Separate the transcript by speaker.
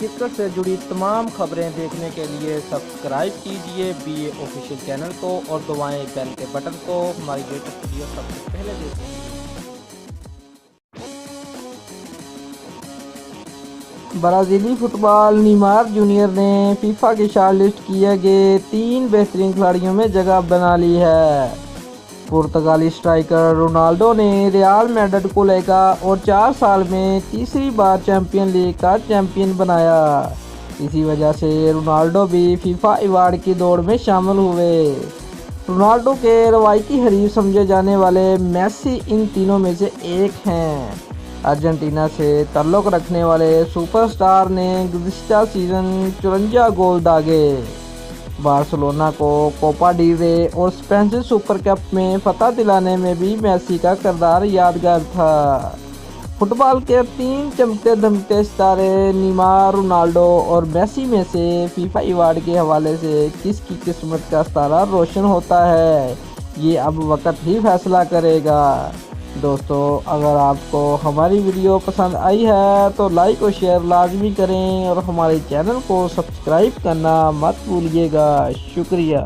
Speaker 1: Cricket سے جڑی تمام خبریں دیکھنے کے لیے سبسکرائب کیجئے BA آفیشیل چینل کو اور دبائیں بیل کے بٹن کو۔ ہماری لیٹسٹ ویڈیو سب سے پہلے دیکھیں۔ برازیلی فٹ بال نیمار جونیئر نے فیفا کی شارٹ لسٹ کیے گئے 3 بہترین کھلاڑیوں میں جگہ بنا لی ہے۔ پرتگالی اسٹرائکر رونالڈو نے ریال میڈرڈ کو لے کر اور 4 سال میں تیسری بار چیمپئن لیگ کا چیمپئن بنایا۔ اسی وجہ سے رونالڈو بھی فیفا ایوارڈ کی دوڑ میں شامل ہوئے۔ رونالڈو کے روایتی حریف سمجھے جانے والے میسی ان تینوں میں سے ایک ہیں۔ ارجنٹینا سے تعلق رکھنے والے سپر اسٹار نے گزشتہ سیزن 54 گول داغے۔ بارسلونا کو کوپا ڈی رے اور اسپینش سپر کپ میں فتح دلانے میں بھی میسی کا کردار یادگار تھا۔ فٹ بال کے 3 چمکتے دمکتے ستارے نیمار، رونالڈو اور میسی میں سے فیفا ایوارڈ کے حوالے سے کس کی قسمت کا ستارہ روشن ہوتا ہے، یہ اب وقت ہی فیصلہ کرے گا۔ دوستو، اگر آپ کو ہماری ویڈیو پسند آئی ہے تو لائک اور شیئر لازمی کریں اور ہمارے چینل کو سبسکرائب کرنا مت بھولیے گا۔ شکریہ۔